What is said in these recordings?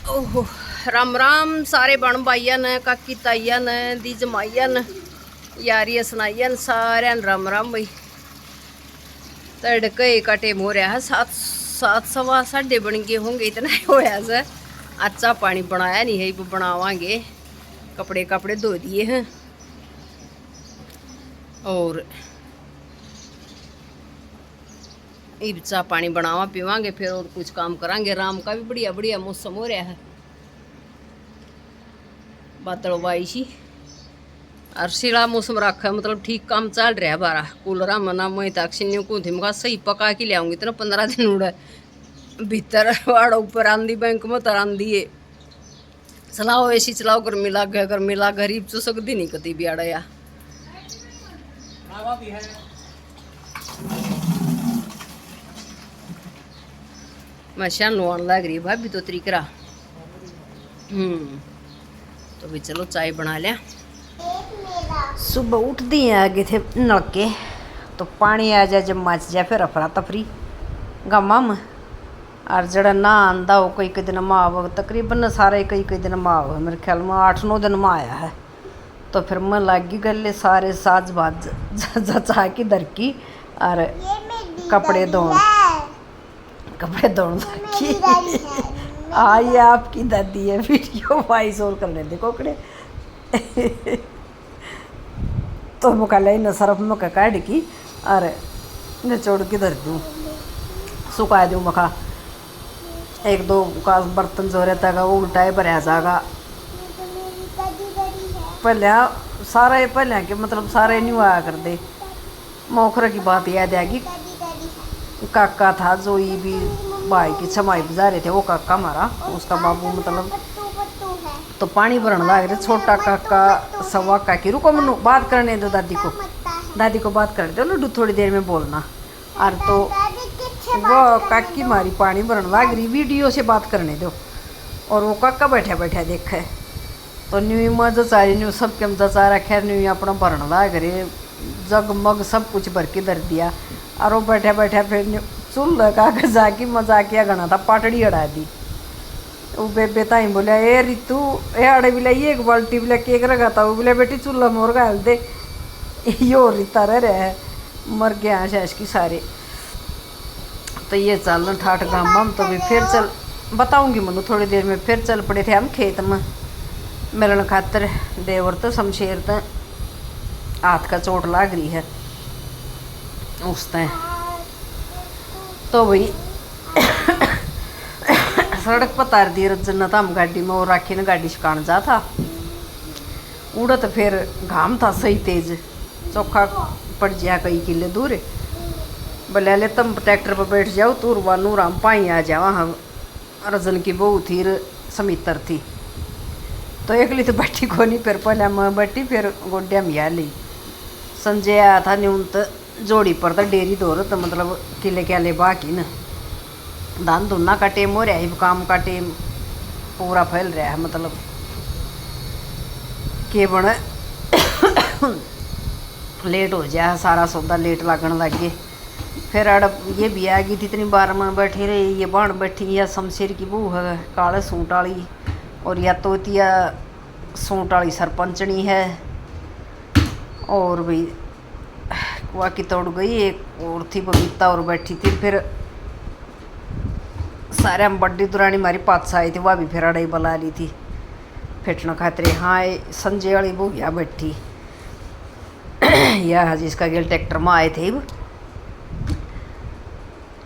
ओहो राम राम सारे बन भाइया ने काकी ताइया ने दी जमाइया ने यारिया सुनाइया ने सारे राम राम भाई। तड़के का टेम हो रहा है, सात सात सवा साढ़े बन गए होंगे, इतना ही होया से। अच्छा पानी बनाया नहीं है, बनावांगे। कपड़े कपड़े धो दिए हैं और इब चाह पानी बनावा पीवांगे, फिर और कुछ काम करांगे। राम का भी बढ़िया बढ़िया मौसम हो रहा है, बादलवाई सी और शिला मौसम रखा है, मतलब ठीक काम चल रहा है। बारा कूलर मना मैं तक को धीमका सही पका के लियाऊंगी, इतना 15 दिन उड़ा भीतर वाड़ा ऊपर आंदी बैंक में तर आंदी है। चलाओ ऐसी चलाओ, गर्मी लाग गरीब चो सकती नहीं कती भी आड़ा या मैं शान लुआन लग रही भाभी तो तरीकरा। तो भी चलो चाय बना लिया। सुबह उठती हैं आगे थे नलके, तो पानी आ जाए जब मच जाए फिर अफरा तफरी गमा में। और जड़ा ना आंदा हो कई कई दिन माँ तकरीबन सारे कई कई दिन माँ हो, मेरे ख्याल में 8-9 दिन में आया है। तो फिर मैं लागी गले सारे साज बाज जचा की दर की और कपड़े धोन की आई आपकी दादी है। वीडियो वॉइस और करने दे कोकड़े तो मुकाला इन सरफ में काट की और निचोड़ के धर दूँ, सुखा दूँ मखा। 1-2 का बर्तन जो रहता है वो उल्टाए भरया जाएगा। पहले सारे पहले के मतलब सारे नहीं आया कर दे। मोखर की बात याद आएगी, काका था जो ये भी भाई की छमाई बजा रहे थे, वो काका हमारा, उसका बाबू मतलब। तो पानी भरन लग रहे, छोटा काका सवा काकी। रुको मनु बात करने दो, दादी को बात करने दो लड्डू, थोड़ी देर में बोलना। और तो वो काकी मारी पानी भरन लग रही, वीडियो से बात करने दो। और वो काका बैठा बैठा देखे तो न्यू में जचारी न्यू सब के जचा रखे, न्यू अपना भरन लग रहे, जग मग सब कुछ भर के धर दिया। और वो बैठा बैठा फिर चूल्हा का जाकी मजाकिया गना था, पाटड़ी अड़ा दी। वो बेबे ताई बोलिया ए रितु ए अड़े बिला ये एक बाल्टी बिला केक रखा था, वो बिला बेटी चूल्हा मोर गाल दे। यो रिता रह रहा है, मर गया शैश की सारे। तो ये चल ठाठ गाम तो भी फिर चल बताऊंगी मनु थोड़ी देर में। फिर चल पड़े थे हम खेत में मिलन खातर। देवर तो शमशेर तो हाथ का चोट लाग रही है उस तय। तो भाई सड़क पर तार दी रजन्नत हम गाड़ी में, और राखी ने गाड़ी शिकान जा था उड़त। फिर घाम था सही तेज, चौखा पड़ जाए कई किले दूर। बोले ले तुम ट्रैक्टर पर बैठ जाओ, तूरवा नूराम पाई आ जावा। हम रजन की बहू थी समितर थी, तो एकली तो बैठी को नहीं। फिर पहले मैं बैठी, फिर गोड्या मिया ली। संजय आया था न्यूनत जोड़ी पर, तो डेरी दौर तो मतलब किले क्या ले बाकी न धान धुना का टेम हो रहा है, काम का टेम पूरा फैल रहा है। मतलब के बन लेट हो जाए, सारा सौदा लेट लगन लग गए। फिर अड़ ये भी आ गई थी, इतनी बार में बैठी रही। ये बाण बैठी या शमशेर की बहू है काले सूट वाली, और या तोतिया सूट वाली सरपंचनी है। और भाई वह की तोड़ गई, एक और थी बबीता और बैठी थी। फिर सारे हम बड्डी दुरानी हमारी पास आई थी, वह भी फिर अड़ई बुला ली थी फिटना खातरे। हाँ संजय वाली बहू या बैठी या जिसका गेल ट्रैक्टर में आए थे।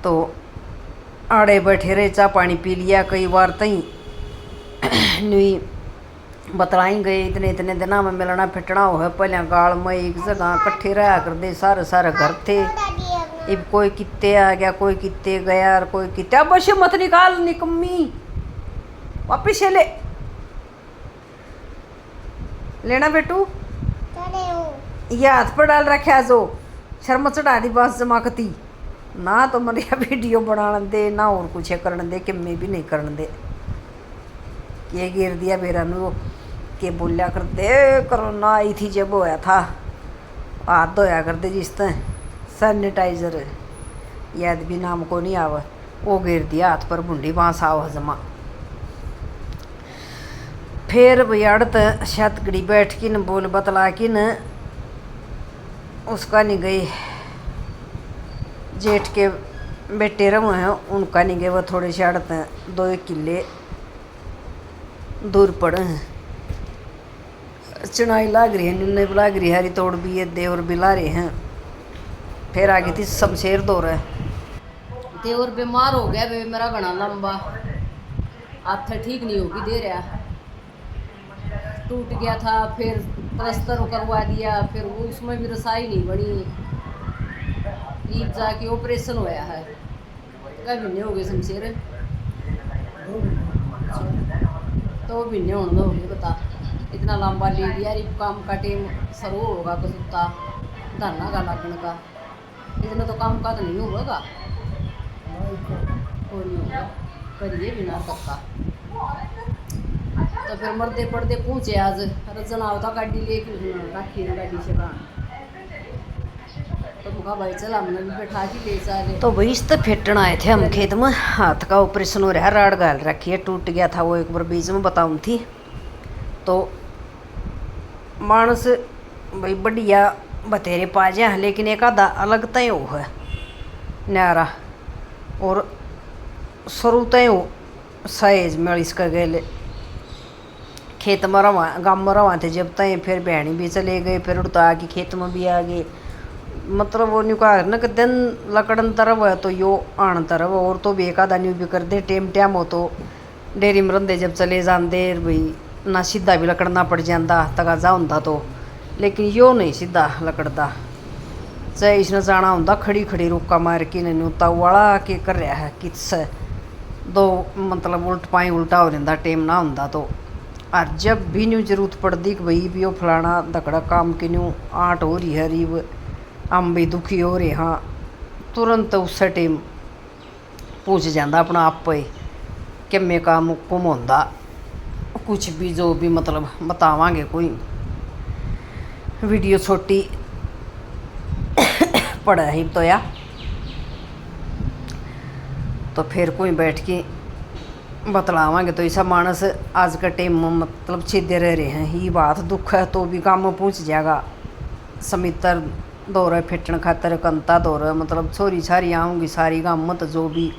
तो आड़े बैठे रहे, चाह पानी पी लिया कई बार तई नुई बतलाई गए। इतने इतने दिनों में मिलना फिटना हो है। पहले गाल में एक जगह इकट्ठे रहा करते, सारे सारे घर थे। अब कोई कित्ते आ गया, कोई कित्ते गया, और कोई कित्ते। अब बस मत निकाल निकम्मी, वापिस ले लेना बेटू। ये हाथ पर डाल रखे जो शर्म चढ़ा दी बस जमाकती ना। तो मेरी वीडियो बना दे ना और कुछ करने दे, कि मैं भी नहीं करने दे। ये गिर दिया मेरा नु के बोलिया कर दे। कोरोना आई थी जब होया था, हाथ धोया कर दे जिस तरह सैनिटाइजर याद भी नाम को नहीं आवा, वो गिर दिया हाथ पर। भुंडी बाँस आओ हजमा फिर भाई अड़त छत गड़ी बैठ की न बोल बतला की न उसका नहीं गई जेठ के बेटे रहो हैं उनका नहीं गए, वो थोड़े से अड़त हैं 2-1 किले दूर पड़े हैं। चुनाई लाग रही है, नुन्ने भी लाग रही है, हरी तोड़ भी है, देवर भी ला रहे हैं। फिर आगे थी शमशेर दौर है। देवर बीमार हो गया बे, मेरा घना लंबा हाथ ठीक नहीं होगी दे रहा, टूट गया था, फिर प्लस्तर करवा दिया, फिर वो उसमें भी रसाई नहीं बनी, ईद जाके ऑपरेशन होया है। कई महीने हो गए शमशेर, 2 महीने होने हो गए बता, इतना लंबा ले लिया। काम का टाइम शुरू होगा कसुत्ता धरना का लगने का, इतना तो काम का तो नहीं होगा, और नहीं होगा करिए बिना सकता। तो फिर मरदे पड़दे पूछे आज रजना होता गाड़ी लेके रखी ना गाड़ी से कहाँ, तो मुका भाई चल हमने भी बैठा के ले चले। तो वही इस फेटन आए थे हम खेत में, हाथ का ऑपरेशन हो रहा है, राड गाल रखी है, टूट गया था वो एक बार बीच में बताऊँ थी। तो मानस भाई बढ़िया बतेरे पा जाए, लेकिन एक आधा अलग तय हो है न्यारा, और शुरू तय हो सहेज में इसका गए खेत में रवा गाँव में रवा थे जब तय, फिर बहनी भी चले गए, फिर उड़ता आके खेत में भी आ गए। मतलब वो न्यू कहा ना कि दिन लकड़न तरफ है तो यो आन तरफ, और तो भी एक आधा न्यू भी कर दे टेम टैम हो तो डेरी में रंदे जब चले जाते भाई ना सीधा भी लकड़ना पड़ जाता तगा जाऊँदा तो, लेकिन यो नहीं सीधा लकड़ता, चाहे इसने जाना होंदा खड़ी खड़ी रुका मार के न्यूता वाला के कर रहा है किस दो मतलब उल्ट पाई उल्टा हो जाता टेम ना होंदा तो। और जब भी न्यू जरूरत पड़ती कि भाई भी वो फलाना दकड़ा काम के न्यू आट हो रही है रीब हम भी दुखी हो रहे, हाँ तुरंत उस टाइम पूछ जाता अपना आप पे कि मैं काम हुक्म होंदा कुछ भी जो भी मतलब बतावांगे कोई वीडियो छोटी पड़ा ही तो या तो फिर कोई बैठ के बतलावांगे। तो ऐसा मानस आज का टाइम में मतलब छिदे रह रहे हैं, ही बात दुख है तो भी काम में पहुँच जाएगा। समित्र दौर फिटन खातर कंता दौर मतलब छोरी छारी आऊँगी सारी गाँव में, तो जो भी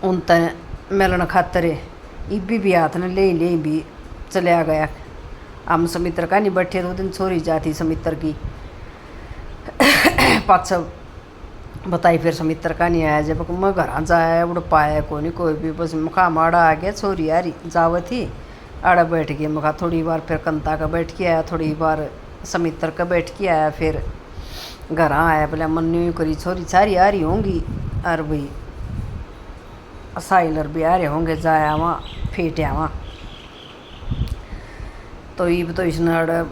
उन तय मिलन खातर इबी भी हाथ ने ले भी चलिया गया। हम समित्र का नहीं बैठे तो दिन छोरी जाती समित्र की पाछा बताई, फिर समित्र का नहीं आया। जब मैं घर जाया उड़ पाया को नहीं कोई भी, बस मुखा माड़ा आ गया छोरी यारी जाव थी आड़ा बैठ गई। मुखा थोड़ी बार फिर कंता का बैठ के आया, थोड़ी बार समित्र का बैठ के आया, फिर घर आया बोला मन न्यू करी छोरी सारी आ रही होंगी और भाई साइलर भी आ रहे होंगे, जाया वहाँ फेट वहाँ। तो ईब तो इसने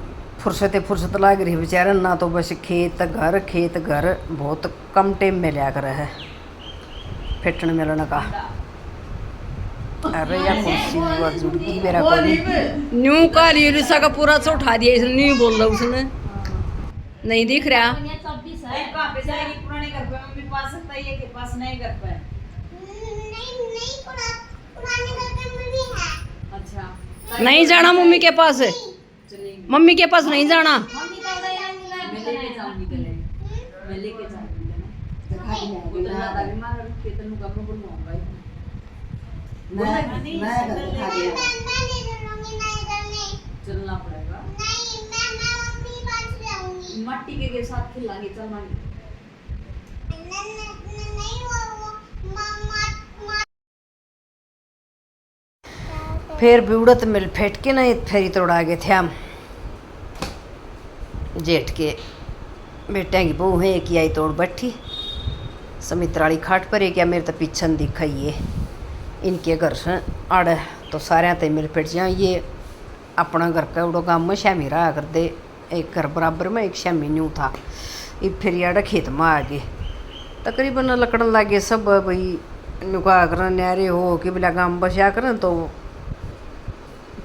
फुर्सत लाग रही बेचारे ना, तो बस खेत घर बहुत कम टाइम में लिया कर है फिटन मिलने का। अरे यार कुर्सी जुड़ती मेरा कोई न्यू का लिसा का पूरा सा उठा दिया इसने, न्यू बोल रहा उसने नहीं दिख रहा। नहीं जाना मम्मी के पास, मम्मी के पास नहीं जाना। चलना पड़ेगा मट्टी के साथ खिलाएंगे चलवाएंगे। फिर बिउड़त मिल फेट के ना फेरी तोड़ा गए थे हम जेठ के बेटे की बहू है कि आई तोड़ बैठी समित्राली खाट पर है क्या मेरे तो पीछन दिखा ये इनके घर से आड़ तो सारे ते मिल फिट जाए। ये अपना घर का उड़ो गाँव में श्यामी रहा कर दे, एक घर बराबर में एक श्यामी न्यू था। ये फिर यार खेत में आ गए तकरीबन लकड़न लागे सब भाई नुका कर न्यारे हो कि बिला गाँव बसा कर। तो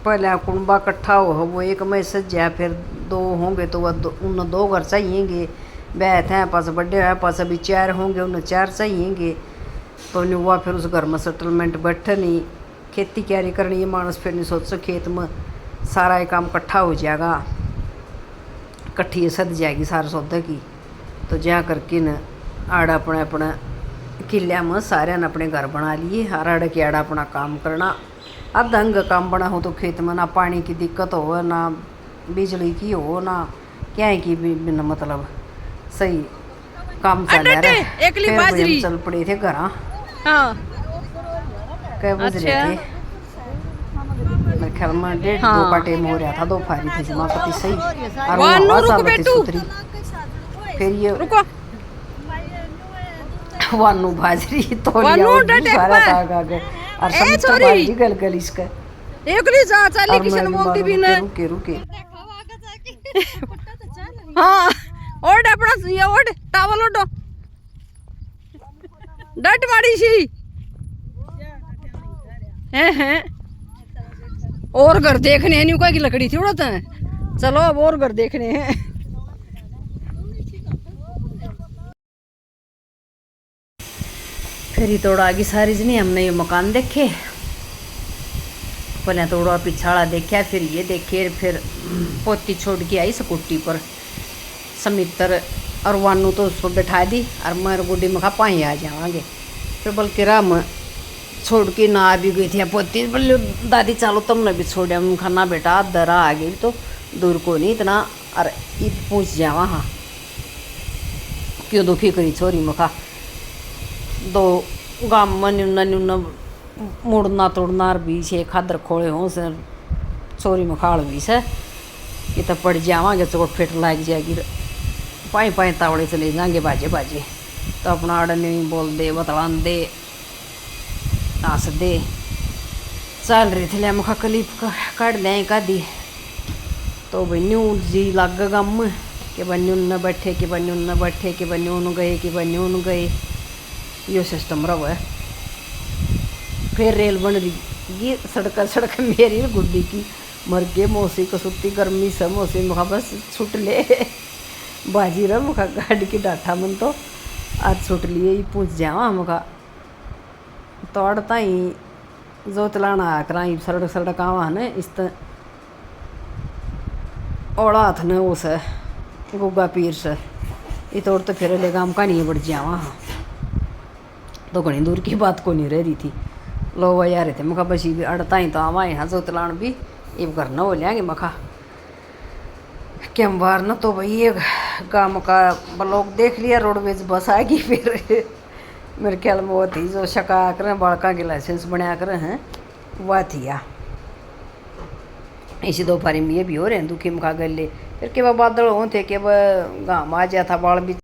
पहले कुंबा इकट्ठा हो वो एक में सज्जा, फिर 2 होंगे तो वह उन 2 घर चाहिएंगे, बैठ हैं पास बड़े हैं पास अभी 4 होंगे उन्हें 4 चाहिएंगे। तो नहीं हुआ फिर उस घर में सेटलमेंट बैठे नहीं खेती क्यारी करनी है मानस, फिर नहीं सोचो खेत में सारा ये काम इकट्ठा हो जाएगा, इकट्ठी सद जाएगी सारा सौदा की। तो जहाँ करके न आड़ा अपने अपने किलिया में सारे ने अपने घर बना लिए, हर आड़ के आड़ा अपना काम करना। अब ढंग का काम बना हो तो खेत में ना पानी की दिक्कत हो, ना बिजली की हो, ना क्या की भी बिना मतलब सही काम चल रहा है। फिर भाई हम चल पड़े थे घर। हाँ कई बज रहे थे मेरे ख्याल में 1:30-2 का टाइम हो रहा था, दोपहर थी जमा पति सही। और वो हवा चल रही सुतरी, फिर ये वानू भाजरी तो सारा ताग आ गए और सब तो भाजी गल इसका एकली जा चली किसी ने बोलती भी ना रुके रुके। हाँ ओड अपना ये ओड टावल ओडो डट मारी सी हैं और घर देखने हैं, न्यू की लकड़ी थी उड़ता है। चलो अब और घर देखने हैं। फिर ही थोड़ा आगे सारी जनी हमने ये मकान देखे, पहले थोड़ा पिछाड़ा देखा, फिर ये देखे, फिर पोती छोड़ के आई स्कूटी पर समित्र और वानू तो उसको बैठा दी और मैं गुड्डी में कहा पाई आ जावांगे। फिर बल्कि राम छोड़ के ना आ भी गई थी पोती, बोले दादी चलो तुमने भी छोड़ा, हम खाना बेटा दरा आ गई तो दूर को नहीं इतना और ईद पूछ जावा। हाँ क्यों दुखी करी छोरी मखा, दो गाम में न्यूना न्यूना मुड़ना तोड़ना और बीच है खादर खोले हों से छोरी में खाड़ भी से ये तो पड़ जावांगे चोट फिट लग जाएगी, पाई पाई तावड़े चले जाएंगे बाजे बाजे। तो अपना आड़ नहीं बोल दे बतलान दे हंस दे चल रही थे ले मुखा क्लिप काट दें का दी। तो भाई न्यू जी लग गम कि बन्यू न बैठे कि बन्यू न बैठे कि बन्यू न गए कि बन्यू न गए, यो सिस्टम रहा है। फिर रेल बन रही ये सड़क सड़क मेरी गुड्डी की मर गए मौसी को सुती गर्मी से मौसी मुखा बस छुट ले बाजी रहा मुखा गाड़ी की डाठा मन तो आज छुट लिए ही पूछ जावा मुखा। तो अड़ता ही जो चलाना करा सड़क सड़क आवा न इस ओड़ा हाथ न उस गुग्गा पीर से ये तोड़ तो फिर ले काम का नहीं बढ़ जावा। तो घनी दूर की बात को नहीं रह रही थी, लो वही आ रहे थे मखा बसी भी अड़ता ही तो आवा यहाँ जो तलाण भी ये घर न हो लेंगे मखा क्या बार न। तो भाई ये गाँव का ब्लॉक देख लिया, रोडवेज बस आ गई। फिर मेरे ख्याल में वो थी जो शका करें बालका के लाइसेंस बनाया करें हैं वह थी या इसी दोपहर में ये भी हो रहे हैं दुखी मुखा गले। फिर के बादल होते कि वह गाँव आ जाता बाल भी